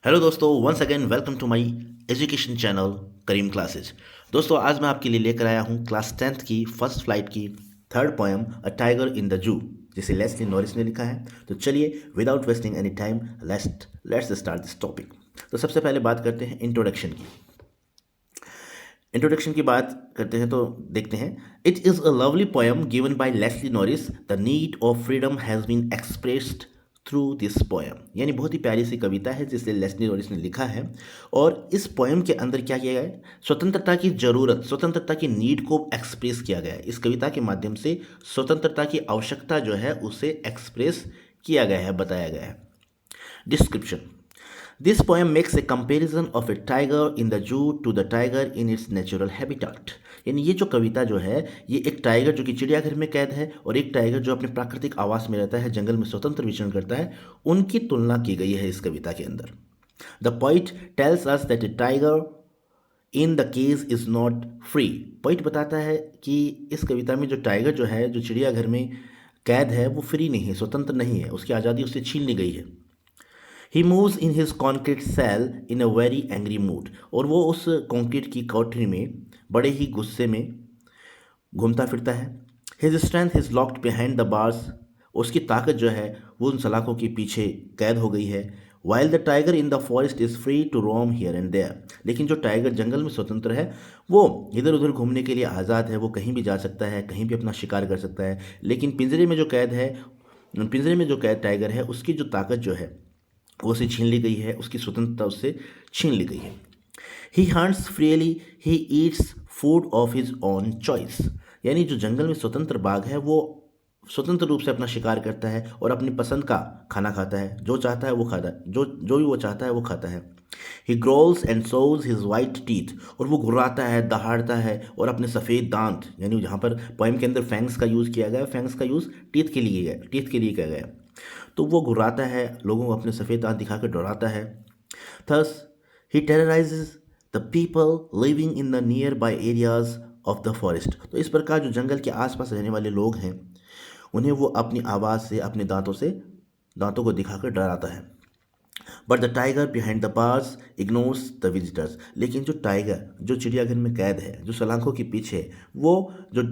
Hello दोस्तों, once again welcome to my education channel Karim classes. दोस्तों, आज मैं आपके लिए लेकर आया हूँ क्लास 10th की फर्स्ट फ्लाइट की third poem a tiger in the zoo, जिसे लेस्ली नॉरिस ने लिखा है। तो चलिए, without wasting any time, let's start this topic. तो सबसे पहले बात करते हैं इंट्रोडक्शन की। इंट्रोडक्शन की बात करते हैं तो देखते हैं। It is a lovely poem given by Leslie Norris. The need of freedom has been expressed through this poem. यानी बहुत ही प्यारी सी कविता है जिसे लेस्ली नॉरिस ने लिखा है। और इस पोएम के अंदर क्या किया गया है, स्वतंत्रता की ज़रूरत, स्वतंत्रता की नीड को एक्सप्रेस किया गया है। इस कविता के माध्यम से स्वतंत्रता की आवश्यकता जो है उसे एक्सप्रेस किया गया है, बताया गया है। Description. This poem makes a comparison of a tiger in the zoo to the tiger in its natural habitat. यानी ये जो कविता जो है, ये एक टाइगर जो कि चिड़ियाघर में कैद है और एक टाइगर जो अपने प्राकृतिक आवास में रहता है, जंगल में स्वतंत्र विचरण करता है, उनकी तुलना की गई है इस कविता के अंदर। The poet tells us that a tiger in the cage is not free. Poet बताता है कि इस कविता में जो टाइगर जो है, जो चिड़ियाघर में कैद है, वो फ्री नहीं है, स्वतंत्र नहीं है, उसकी आज़ादी उससे छीन ली गई है। He moves in his concrete cell in a very angry mood. और वो उस कॉन्क्रीट की कोठरी में बड़े ही गुस्से में घूमता फिरता है। His strength is locked behind the bars. उसकी ताकत जो है वो उन सलाखों के पीछे कैद हो गई है। While the tiger in the forest is free to roam here and there. लेकिन जो टाइगर जंगल में स्वतंत्र है, वो इधर उधर घूमने के लिए आज़ाद है, वो कहीं भी जा सकता है, कहीं भी अपना शिकार कर सकता है। लेकिन पिंजरे में जो कैद है, पिंजरे में जो कैद टाइगर है, उसकी जो ताकत जो है वो उसे छीन ली गई है, उसकी स्वतंत्रता उससे छीन ली गई है। He hunts freely, he eats food of his own choice. यानी जो जंगल में स्वतंत्र बाघ है, वो स्वतंत्र रूप से अपना शिकार करता है और अपनी पसंद का खाना खाता है, जो चाहता है वो खाता है, जो जो भी वो चाहता है वो खाता है। He growls and shows his white teeth. और वो गुर्राता है, दहाड़ता है और अपने सफ़ेद दांत, यानी जहाँ पर पोएम के अंदर फैंग्स का यूज़ किया गया है, फैंग्स का यूज़ टीथ के लिए किया गया है। तो वो घुराता है, लोगों को अपने सफ़ेद दांत दिखाकर डराता है। Thus he terrorises the people living in the nearby areas of the forest. तो इस प्रकार जो जंगल के आसपास रहने वाले लोग हैं, उन्हें वो अपनी आवाज़ से, अपने दांतों को दिखाकर डराता है। But the tiger behind the bars ignores the visitors. लेकिन जो टाइगर जो चिड़ियाघर में कैद है, जो सलाखों के पीछे है, वो जो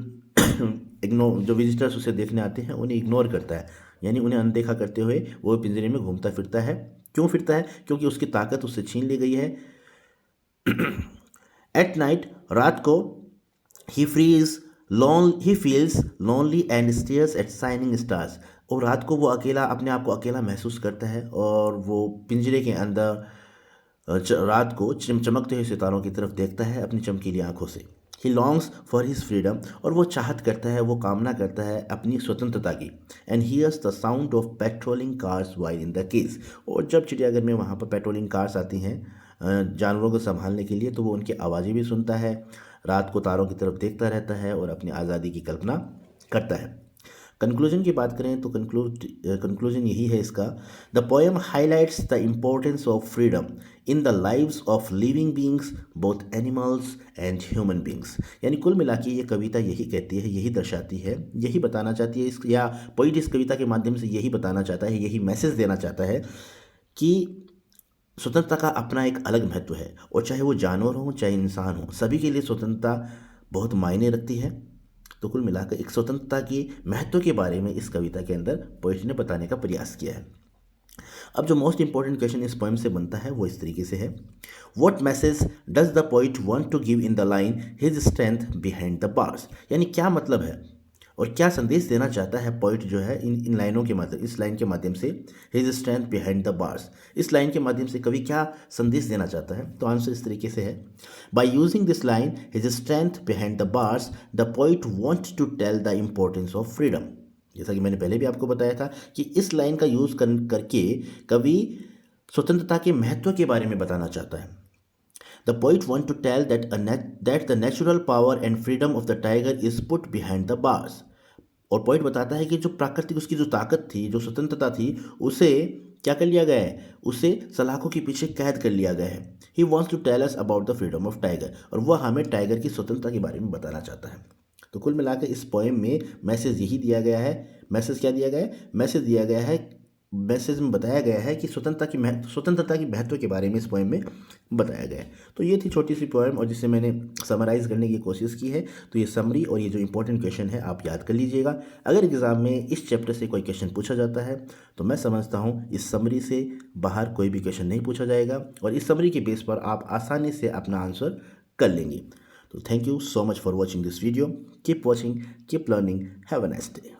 जो विजिटर्स उसे देखने आते हैं उन्हें इग्नोर करता है। यानी उन्हें अनदेखा करते हुए वो पिंजरे में घूमता फिरता है। क्यों फिरता है? क्योंकि उसकी ताकत उससे छीन ली गई है। एट नाइट, रात को, he feels lonely and stairs eight shining stars. और रात को वो अकेला, अपने आप को अकेला महसूस करता है और वो पिंजरे के अंदर रात को चमकते हुए सितारों की तरफ देखता है अपनी चमकीली आंखों से। ही लॉन्ग्स फॉर हिज फ्रीडम। और वो चाहत करता है, वो कामना करता है अपनी स्वतंत्रता की। And hears the sound of patrolling cars while in the cage. और जब चिड़ियाघर में वहाँ पर पेट्रोलिंग कार्स आती हैं जानवरों को संभालने के लिए, तो वो उनकी आवाज़ें भी सुनता है, रात को तारों की तरफ देखता रहता है और अपनी आज़ादी की कल्पना करता है। कंक्लूजन की बात करें तो कंक्लूजन यही है इसका। The poem highlights the importance of freedom in the lives of living beings, both animals and human beings. यानी कुल मिला के ये कविता यही कहती है, यही दर्शाती है, यही बताना चाहती है, या पोइट इस कविता के माध्यम से यही बताना चाहता है, यही मैसेज देना चाहता है कि स्वतंत्रता का अपना एक अलग महत्व है। और चाहे वो जानवर हो, चाहे इंसान हो, सभी के लिए स्वतंत्रता बहुत मायने रखती है। तो कुल मिलाकर एक स्वतंत्रता की महत्व के बारे में इस कविता के अंदर पोइट ने बताने का प्रयास किया है। अब जो मोस्ट इंपॉर्टेंट क्वेश्चन इस पोएम से बनता है वो इस तरीके से है। What message does the poet want to give in the line his strength behind the bars. यानी क्या मतलब है और क्या संदेश देना चाहता है पोइट जो है इन लाइनों के माध्यम, इस लाइन के माध्यम से, his strength behind the bars. इस लाइन के माध्यम से कवि क्या संदेश देना चाहता है? तो आंसर इस तरीके से है। By using this line his strength behind the bars, the poet wants to tell the importance of freedom. जैसा कि मैंने पहले भी आपको बताया था कि इस लाइन का यूज़ करके कवि स्वतंत्रता के महत्व के बारे में बताना चाहता है। The poet wants to tell that the natural power and freedom of the tiger is put behind the bars. और पोइट बताता है कि जो प्राकृतिक उसकी जो ताकत थी, जो स्वतंत्रता थी, उसे क्या कर लिया गया है? उसे सलाखों के पीछे कैद कर लिया गया है। He wants to tell us about the freedom of tiger. और वह हमें टाइगर की स्वतंत्रता के बारे में बताना चाहता है। तो कुल मिलाकर इस पोएम में मैसेज यही दिया गया है। मैसेज क्या दिया गया है? मैसेज दिया गया है मैसेज में बताया गया है कि स्वतंत्रता की महत्व के बारे में इस पोएम में बताया गया है। तो ये थी छोटी सी पोएम और जिसे मैंने समराइज़ करने की कोशिश की है। तो ये समरी और ये जो इंपॉर्टेंट क्वेश्चन है आप याद कर लीजिएगा। अगर एग्ज़ाम में इस चैप्टर से कोई क्वेश्चन पूछा जाता है तो मैं समझता हूँ इस समरी से बाहर कोई भी क्वेश्चन नहीं पूछा जाएगा और इस समरी के बेस पर आप आसानी से अपना आंसर कर लेंगे। तो thank you so much for watching this video. Keep watching, keep learning, have a nice day.